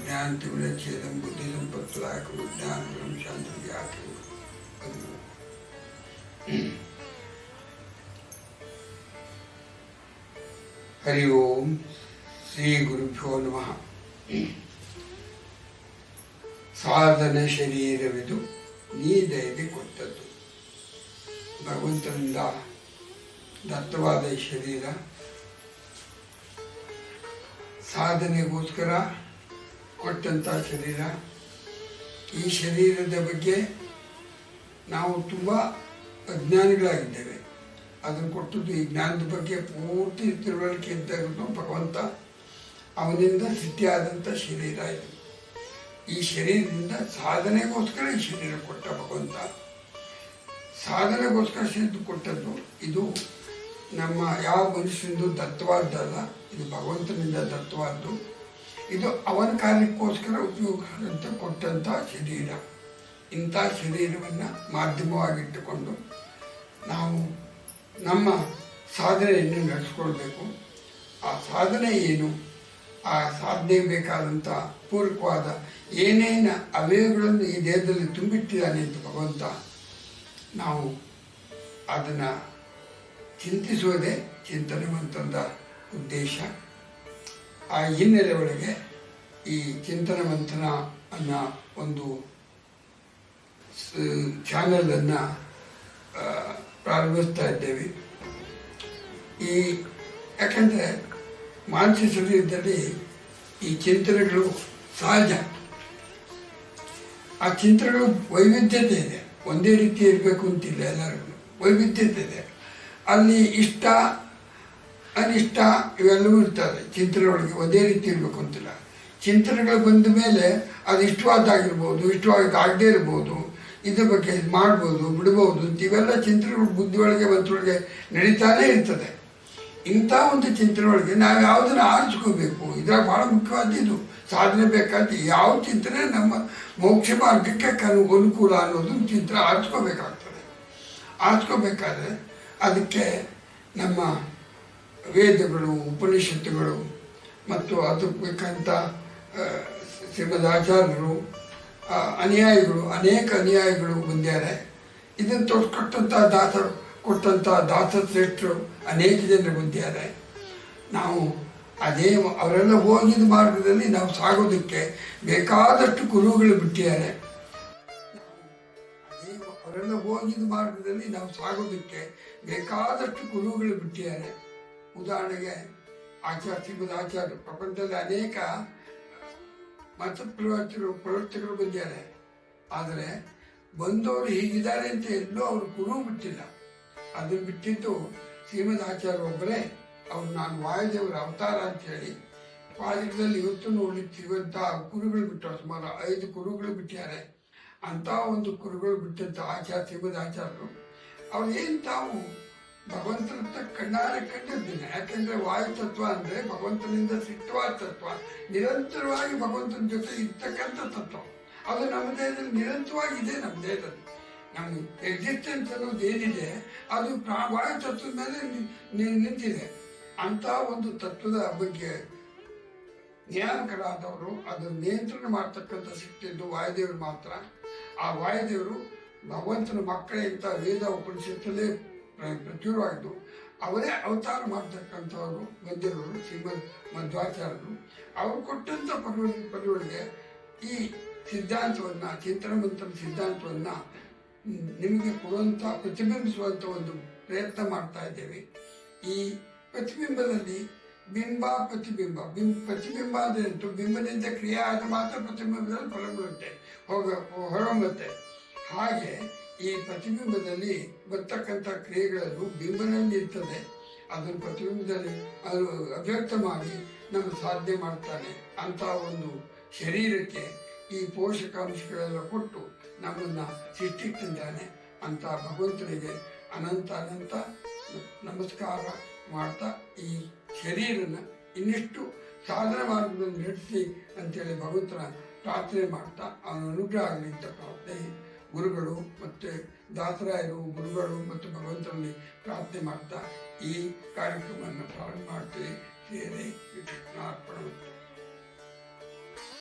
ज्ञानतिमिरच्छेदं बुद्धिसम्पत्प्रदायकं ज्ञानगुणं शान्तिं व्याख्यं हरि ओम श्री गुरुभ्यो नमः. ಸಾಧನ ಶರೀರವಿದು ನೀ ದಯಗೆ ಕೊಟ್ಟದ್ದು. ಭಗವಂತನಿಂದ ದತ್ತವಾದ ಈ ಶರೀರ ಸಾಧನೆಗೋಸ್ಕರ ಕೊಟ್ಟಂಥ ಶರೀರ. ಈ ಶರೀರದ ಬಗ್ಗೆ ನಾವು ತುಂಬ ಅಜ್ಞಾನಿಗಳಾಗಿದ್ದೇವೆ. ಅದನ್ನು ಕೊಟ್ಟದ್ದು ಈ ಜ್ಞಾನದ ಬಗ್ಗೆ ಪೂರ್ತಿ ತಿಳುವಳಿಕೆ ಇದ್ದಾಗೂ ಭಗವಂತ ಅವನಿಂದ ಸಿದ್ಧಿಯಾದಂಥ ಶರೀರ ಇದು. ಈ ಶರೀರದಿಂದ ಸಾಧನೆಗೋಸ್ಕರ ಈ ಶರೀರ ಕೊಟ್ಟ ಭಗವಂತ. ಸಾಧನೆಗೋಸ್ಕರ ಶರೀರ ಕೊಟ್ಟದ್ದು ಇದು ನಮ್ಮ ಯಾವ ಮನುಷ್ಯನಿಂದ ದತ್ತವಾದ್ದಲ್ಲ, ಇದು ಭಗವಂತನಿಂದ ದತ್ತವಾದ್ದು. ಇದು ಅವನ ಕಾರ್ಯಕ್ಕೋಸ್ಕರ ಉಪಯೋಗ ಅಂತ ಕೊಟ್ಟಂಥ ಶರೀರ. ಇಂಥ ಶರೀರವನ್ನು ಮಾಧ್ಯಮವಾಗಿಟ್ಟುಕೊಂಡು ನಾವು ನಮ್ಮ ಸಾಧನೆಯನ್ನು ನಡೆಸ್ಕೊಳ್ಬೇಕು. ಆ ಸಾಧನೆ ಏನು, ಆ ಸಾಧನೆಗೆ ಬೇಕಾದಂಥ ಪೂರಕವಾದ ಏನೇನು ಅವಯವಗಳನ್ನು ಈ ದೇಹದಲ್ಲಿ ತುಂಬಿಟ್ಟಿದ್ದಾನೆ ಅಂತ ಭಗವಂತ ನಾವು ಅದನ್ನು ಚಿಂತಿಸುವುದೇ ಚಿಂತನೆ ಮಂತ್ರದ ಉದ್ದೇಶ. ಆ ಹಿನ್ನೆಲೆ ಒಳಗೆ ಈ ಚಿಂತನ ಮಂಥನ ಅನ್ನೋ ಒಂದು ಚಾನಲನ್ನು ಪ್ರಾರಂಭಿಸ್ತಾ ಇದ್ದೇವೆ. ಯಾಕಂದರೆ ಮಾನಸಿಕ ಶರೀರದಲ್ಲಿ ಈ ಚಿಂತನೆಗಳು ಸಹಜ. ಆ ಚಿಂತನೆಗಳು ವೈವಿಧ್ಯತೆ ಇದೆ, ಒಂದೇ ರೀತಿ ಇರಬೇಕು ಅಂತಿಲ್ಲ, ಎಲ್ಲರಿಗೂ ವೈವಿಧ್ಯತೆ ಇದೆ. ಅಲ್ಲಿ ಇಷ್ಟ ಅನಿಷ್ಟ ಇವೆಲ್ಲವೂ ಇರ್ತದೆ. ಚಿಂತನೆ ಒಳಗೆ ಒಂದೇ ರೀತಿ ಇರಬೇಕು ಅಂತಿಲ್ಲ. ಚಿಂತನೆಗಳು ಬಂದ ಮೇಲೆ ಅದು ಇಷ್ಟವಾದಾಗಿರ್ಬೋದು, ಇಷ್ಟವಾಗದೇ ಇರ್ಬೋದು, ಇದ್ರ ಬಗ್ಗೆ ಮಾಡ್ಬೋದು, ಬಿಡ್ಬೋದು ಅಂತ ಇವೆಲ್ಲ ಚಿಂತನೆಗಳು ಬುದ್ಧಿಯೊಳಗೆ ಮನಸ್ಸೊಳಗೆ ನಡೀತಾನೇ ಇರ್ತದೆ. ಇಂಥ ಒಂದು ಚಿಂತನೆ ಒಳಗೆ ನಾವು ಯಾವುದನ್ನು ಆರಿಸ್ಕೋಬೇಕು, ಇದ್ರಾಗ ಭಾಳ ಮುಖ್ಯವಾದ ಇದು ಸಾಧನೆ ಬೇಕಾದ ಯಾವ ಚಿಂತನೆ ನಮ್ಮ ಮೋಕ್ಷ ಮಾರ್ಗಕ್ಕೆ ಅನುಕೂಲ ಅನ್ನೋದು ಚಿಂತನೆ ಆರಿಸ್ಕೋಬೇಕಾಗ್ತದೆ. ಆರಿಸ್ಕೋಬೇಕಾದ್ರೆ ಅದಕ್ಕೆ ನಮ್ಮ ವೇದಗಳು, ಉಪನಿಷತ್ತುಗಳು ಮತ್ತು ಅದಕ್ಕೆ ಬೇಕಂತ ಶ್ರೀಮದ್ ಆಚಾರ್ಯರು, ಅನೇಕ ಅನುಯಾಯಿಗಳು ಬಂದಿದ್ದಾರೆ. ಇದನ್ನು ತೋರಿಸ್ಕೊಟ್ಟಂಥ ಕೊಟ್ಟಂಥ ದಾಸಶ್ರೇಷ್ಠರು ಅನೇಕ ಜನರು ಬಂದಿದ್ದಾರೆ. ನಾವು ಅದೇ ಅವರೆಲ್ಲ ಹೋಗಿದ ಮಾರ್ಗದಲ್ಲಿ ನಾವು ಸಾಗೋದಕ್ಕೆ ಬೇಕಾದಷ್ಟು ಗುರುಗಳು ಬಿಟ್ಟಿದ್ದಾರೆ. ಅವರೆಲ್ಲ ಹೋಗಿದ ಮಾರ್ಗದಲ್ಲಿ ನಾವು ಸಾಗೋದಕ್ಕೆ ಬೇಕಾದಷ್ಟು ಗುರುಗಳು ಬಿಟ್ಟಿದ್ದಾರೆ. ಉದಾಹರಣೆಗೆ ಶ್ರೀಮದ್ ಆಚಾರ್ಯರು, ಪ್ರಪಂಚದಲ್ಲಿ ಅನೇಕ ಮತ ಪ್ರವರ್ತಕರು ಬಂದಿದ್ದಾರೆ. ಆದರೆ ಬಂದವರು ಹೀಗಿದ್ದಾರೆ ಅಂತ ಎಲ್ಲೂ ಅವರು ಗುರು ಬಿಟ್ಟಿಲ್ಲ. ಅದನ್ನು ಬಿಟ್ಟಿದ್ದು ಶ್ರೀಮದ್ ಆಚಾರ್ಯ ಒಬ್ಬರೇ. ಅವ್ರು ನಾನು ವಾಯುದೇವರ ಅವತಾರ ಅಂತೇಳಿ ಪಾಲಿಕದಲ್ಲಿ ಇವತ್ತು ನೋಡ್ಲಿಕ್ಕೆ ಸಿಗುವಂಥ ಕುರುಗಳು ಬಿಟ್ಟರು. ಸುಮಾರು 5 ಕುರುಗಳು ಬಿಟ್ಟಿದ್ದಾರೆ. ಅಂಥ ಒಂದು ಕುರುಗಳು ಬಿಟ್ಟಂಥ ಶ್ರೀಮದ್ ಆಚಾರ್ಯರು ಅವ್ರು ಏನು ತಾವು ಭಗವಂತನ ಕಣ್ಣಾರೆ ಕಂಡಿದ್ದೇನೆ. ಯಾಕೆಂದರೆ ವಾಯುತತ್ವ ಅಂದರೆ ಭಗವಂತನಿಂದ ಸಿದ್ಧವಾದ ತತ್ವ, ನಿರಂತರವಾಗಿ ಭಗವಂತನ ಜೊತೆ ಇರ್ತಕ್ಕಂಥ ತತ್ವ. ಅದು ನಮ್ಮ ದೇಹದಲ್ಲಿ ನಿರಂತರವಾಗಿ ಇದೆ. ನಮ್ಮ ದೇಹದಲ್ಲಿ ನಮ್ಮ ಎಕ್ಸಿಸ್ಟೆನ್ಸ್ ಅನ್ನೋದು ಏನಿದೆ ಅದು ವಾಯು ತತ್ವದ ಮೇಲೆ ನಿಂತಿದೆ. ಅಂಥ ಒಂದು ತತ್ವದ ಬಗ್ಗೆ ನಿಯಾಮಕರಾದವರು ಅದನ್ನು ನಿಯಂತ್ರಣ ಮಾಡ್ತಕ್ಕಂಥ ಶಕ್ತಿದ್ದು ವಾಯುದೇವರು ಮಾತ್ರ. ಆ ವಾಯುದೇವರು ಭಗವಂತನ ಮಕ್ಕಳೇ ಅಂತ ವೇದ ಉಪನಿಷತ್ತಲ್ಲೇ ಪ್ರಚುರವಾಗಿದ್ದು ಅವರೇ ಅವತಾರ ಮಾಡ್ತಕ್ಕಂಥವರು ಬಂದಿರೋರು ಶ್ರೀಮದ್ ಮಧ್ವಾಚಾರ್ಯರು. ಅವರು ಕೊಟ್ಟಂಥ ಪರಿವಳಿಗೆ ಈ ಸಿದ್ಧಾಂತವನ್ನು, ಚಿಂತನ ಮಂತ್ರ ಸಿದ್ಧಾಂತವನ್ನು ನಿಮಗೆ ಕೊಡುವಂಥ, ಪ್ರತಿಬಿಂಬಿಸುವಂಥ ಒಂದು ಪ್ರಯತ್ನ ಮಾಡ್ತಾ ಇದ್ದೇವೆ. ಈ ಪ್ರತಿಬಿಂಬದಲ್ಲಿ ಬಿಂಬ ಪ್ರತಿಬಿಂಬ, ಪ್ರತಿಬಿಂಬ ಅಂದರೆ ಬಿಂಬದಿಂದ ಕ್ರಿಯೆ ಆದ ಮಾತ್ರ ಪ್ರತಿಬಿಂಬದಲ್ಲಿ ಫಲಗೊಳ್ಳುತ್ತೆ, ಹೊರಹೊಮ್ಮುತ್ತೆ. ಹಾಗೆ ಈ ಪ್ರತಿಬಿಂಬದಲ್ಲಿ ಬರ್ತಕ್ಕಂಥ ಕ್ರಿಯೆಗಳನ್ನು ಬಿಂಬನಲ್ಲಿ ಇರ್ತದೆ. ಅದನ್ನು ಪ್ರತಿಬಿಂಬದಲ್ಲಿ ಅದು ಅಭ್ಯಕ್ತ ಮಾಡಿ ನಮ್ಮ ಸಾಧನೆ ಮಾಡ್ತಾನೆ. ಅಂಥ ಒಂದು ಶರೀರಕ್ಕೆ ಈ ಪೋಷಕಾಂಶಗಳೆಲ್ಲ ಕೊಟ್ಟು ನಮ್ಮನ್ನು ಸೃಷ್ಟಿಗೆ ತಂದಾನೆ. ಅಂತ ಭಗವಂತನಿಗೆ ಅನಂತ ನಮಸ್ಕಾರ ಮಾಡ್ತಾ ಈ ಶರೀರನ ಇನ್ನಿಷ್ಟು ಸಾಧನ ಮಾರ್ಗದಲ್ಲಿ ನಡೆಸಿ ಅಂತೇಳಿ ಭಗವಂತನ ಪ್ರಾರ್ಥನೆ ಮಾಡ್ತಾ ಅವನ ಅನುಗ್ರಹ ಆಗಲಿ ಅಂತ ಪ್ರಾರ್ಥನೆ ಗುರುಗಳು ಮತ್ತು ದಾಸರಾಯರು, ಗುರುಗಳು ಮತ್ತು ಭಗವಂತನಲ್ಲಿ ಪ್ರಾರ್ಥನೆ ಮಾಡ್ತಾ ಈ ಕಾರ್ಯಕ್ರಮವನ್ನು ಪ್ರಾರಂಭ ಮಾಡ್ತೀವಿ. ಶ್ರೀ ಕೃಷ್ಣಾರ್ಪಣ.